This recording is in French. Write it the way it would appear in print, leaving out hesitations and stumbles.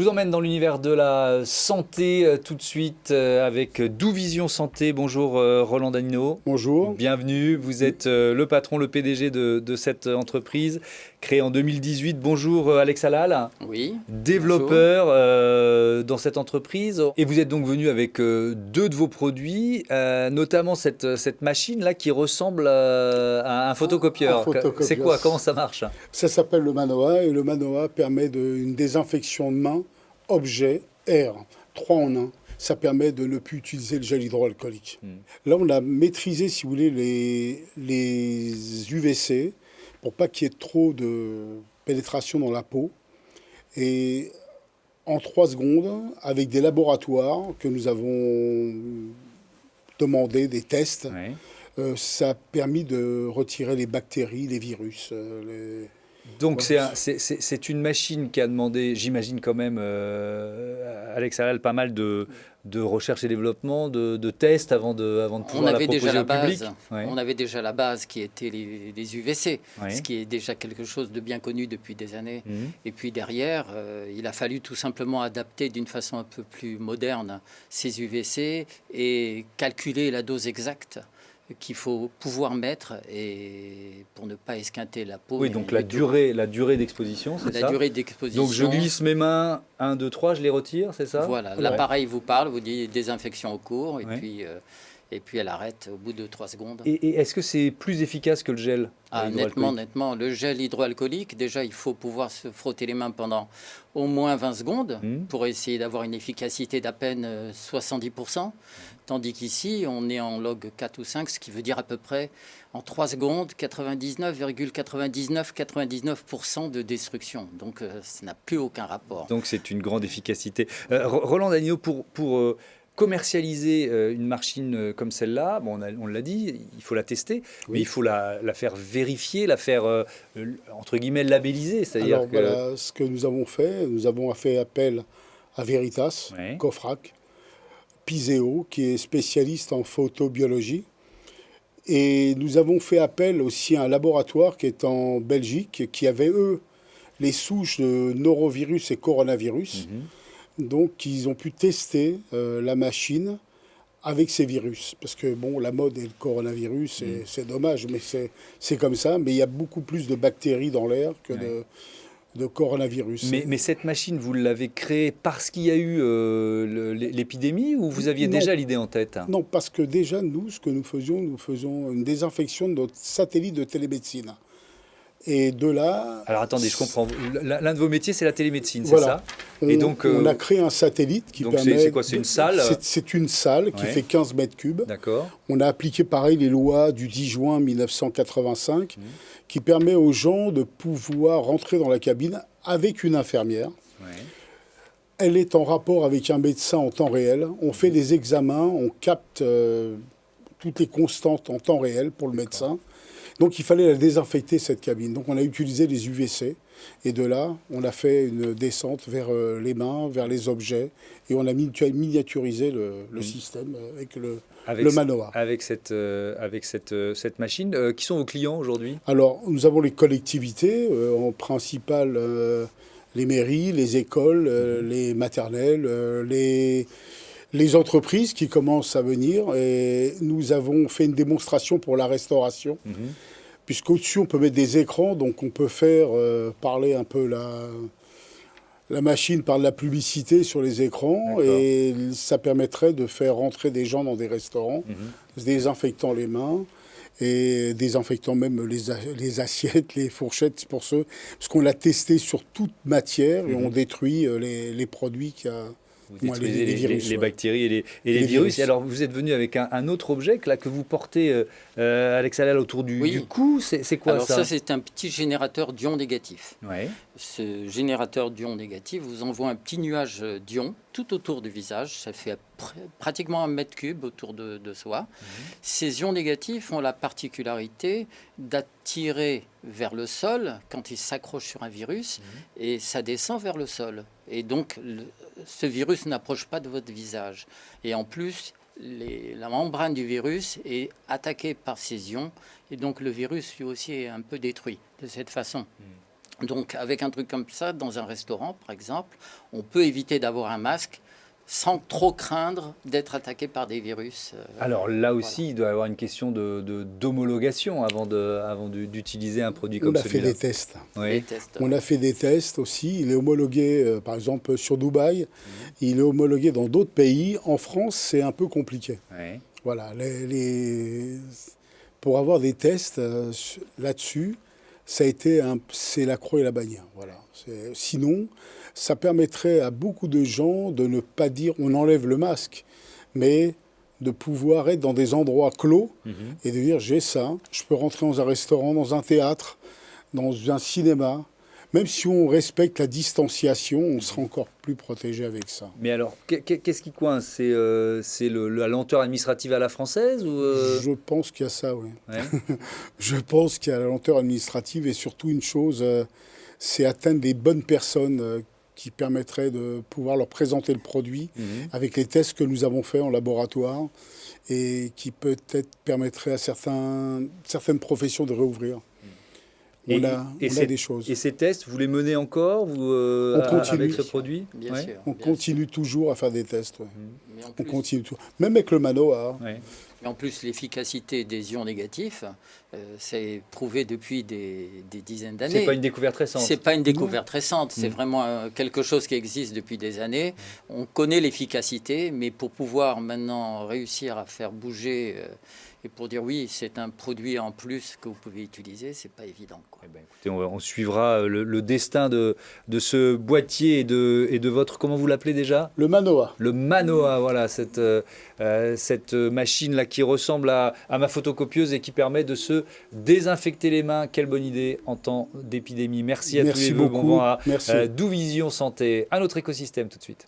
Je vous emmène dans l'univers de la santé tout de suite avec Douvision Santé. Bonjour Roland Danino. Bonjour. Bienvenue, vous êtes le patron, le PDG de cette entreprise créée en 2018. Bonjour Alex Halal. Oui. Développeur dans cette entreprise. Et vous êtes donc venu avec deux de vos produits, notamment cette machine-là qui ressemble à un photocopieur. C'est quoi? Comment ça marche? Ça s'appelle le Manoa et le Manoa permet une désinfection de main, objet, air, 3 en 1. Ça permet de ne plus utiliser le gel hydroalcoolique. Là, on a maîtrisé, si vous voulez, les UVC pour pas qu'il y ait trop de pénétration dans la peau. Et en 3 secondes, avec des laboratoires que nous avons demandé, des tests, ça a permis de retirer les bactéries, les virus. Donc c'est une machine qui a demandé, j'imagine quand même, Alex Halal, pas mal de recherche et développement, de tests avant de pouvoir la proposer au public. On avait déjà la base qui était les UVC, ce qui est déjà quelque chose de bien connu depuis des années. Et puis derrière, il a fallu tout simplement adapter d'une façon un peu plus moderne ces UVC et calculer la dose exacte qu'il faut pouvoir mettre et pour ne pas esquinter la peau. Oui, donc la durée d'exposition, c'est ça? La durée d'exposition. Donc je glisse mes mains, 1, 2, 3, je les retire, c'est ça? Voilà, l'appareil vous parle, vous dit désinfection au cours, et puis elle arrête au bout de 3 secondes. Et est-ce que c'est plus efficace que le gel? Nettement. Le gel hydroalcoolique, déjà, il faut pouvoir se frotter les mains pendant au moins 20 secondes pour essayer d'avoir une efficacité d'à peine 70%. Tandis qu'ici, on est en log 4 ou 5, ce qui veut dire à peu près en 3 secondes, 99,99% de destruction. Donc, ça n'a plus aucun rapport. Donc, c'est une grande efficacité. Roland Danino, pour commercialiser une machine comme celle-là, bon, on l'a dit, il faut la tester, mais il faut la faire vérifier, la faire, entre guillemets, labelliser. Alors, voilà ce que nous avons fait. Nous avons fait appel à Veritas, Cofrac, Piseo, qui est spécialiste en photobiologie. Et nous avons fait appel aussi à un laboratoire qui est en Belgique, qui avait, eux, les souches de norovirus et coronavirus. Donc, ils ont pu tester la machine avec ces virus. Parce que, bon, la mode est le coronavirus, c'est dommage, mais c'est comme ça. Mais il y a beaucoup plus de bactéries dans l'air que de coronavirus. Mais cette machine, vous l'avez créée parce qu'il y a eu l'épidémie ou vous aviez déjà l'idée en tête? Non, parce que déjà, ce que nous faisons une désinfection de notre satellite de télémédecine. Et de là... Alors attendez, je comprends. L'un de vos métiers, c'est la télémédecine, voilà. C'est ça? Et donc, on a créé un satellite qui permet... C'est quoi? C'est une salle? C'est une salle qui fait 15 mètres cubes. D'accord. On a appliqué pareil les lois du 10 juin 1985 qui permet aux gens de pouvoir rentrer dans la cabine avec une infirmière. Elle est en rapport avec un médecin en temps réel. On fait des examens, on capte toutes les constantes en temps réel pour le médecin. Donc il fallait la désinfecter, cette cabine. Donc on a utilisé les UVC. Et de là, on a fait une descente vers les mains, vers les objets. Et on a miniaturisé le système avec le Manoa. Avec cette machine. Qui sont vos clients aujourd'hui? Alors, nous avons les collectivités, en principal les mairies, les écoles, les maternelles, les entreprises qui commencent à venir. Et nous avons fait une démonstration pour la restauration. Puisqu'au-dessus, on peut mettre des écrans, donc on peut faire parler un peu la machine par de la publicité sur les écrans. Et ça permettrait de faire rentrer des gens dans des restaurants, désinfectant les mains et désinfectant même les assiettes, les fourchettes, pour ceux... Parce qu'on l'a testé sur toute matière et on détruit les produits qu'il y a... Vous détruisez les bactéries et les virus. Et alors, vous êtes venu avec un autre objet que vous portez, Alex Halal, autour du cou. C'est quoi ça? Alors ça, c'est un petit générateur d'ions négatifs. Ce générateur d'ions négatifs vous envoie un petit nuage d'ions tout autour du visage. Ça fait pratiquement 1 mètre cube autour de soi. Ces ions négatifs ont la particularité d'attirer vers le sol quand ils s'accrochent sur un virus et ça descend vers le sol. Et donc, ce virus n'approche pas de votre visage. Et en plus, la membrane du virus est attaquée par ces ions. Et donc, le virus, lui aussi, est un peu détruit de cette façon. Donc, avec un truc comme ça, dans un restaurant, par exemple, on peut éviter d'avoir un masque sans trop craindre d'être attaqué par des virus. Alors là aussi, il doit y avoir une question d'homologation avant d'utiliser un produit comme celui-là. On a fait des tests. Oui. On a fait des tests aussi. Il est homologué, par exemple, sur Dubaï. Il est homologué dans d'autres pays. En France, c'est un peu compliqué. Oui. Voilà. Pour avoir des tests là-dessus, c'est la croix et la bannière. Voilà. Sinon, ça permettrait à beaucoup de gens de ne pas dire on enlève le masque, mais de pouvoir être dans des endroits clos et de dire j'ai ça, je peux rentrer dans un restaurant, dans un théâtre, dans un cinéma. Même si on respecte la distanciation, on sera encore plus protégé avec ça. Mais alors, qu'est-ce qui coince? C'est la lenteur administrative à la française ou Je pense qu'il y a ça, oui. Ouais. Je pense qu'il y a la lenteur administrative et surtout une chose, c'est atteindre des bonnes personnes qui permettraient de pouvoir leur présenter le produit avec les tests que nous avons faits en laboratoire et qui peut-être permettraient à certaines professions de réouvrir. On a des choses. Et ces tests, vous les menez encore on continue, avec ce produit? Bien sûr. On continue toujours à faire des tests. Ouais. Mais On continue tout. Même avec le Manoa. Ouais. Mais en plus, l'efficacité des ions négatifs, c'est prouvé depuis des dizaines d'années. C'est pas une découverte récente. C'est pas une découverte récente. C'est vraiment quelque chose qui existe depuis des années. On connaît l'efficacité, mais pour pouvoir maintenant réussir à faire bouger et pour dire oui, c'est un produit en plus que vous pouvez utiliser, c'est pas évident, quoi. Eh ben, écoutez, on suivra le destin de ce boîtier et de votre, comment vous l'appelez déjà? Le Manoa. Le Manoa, voilà, cette machine-là qui ressemble à ma photocopieuse et qui permet de se désinfecter les mains. Quelle bonne idée en temps d'épidémie. Merci à tous les deux. Beaucoup. Bon vent à Merci. Douvision Santé, un autre écosystème tout de suite.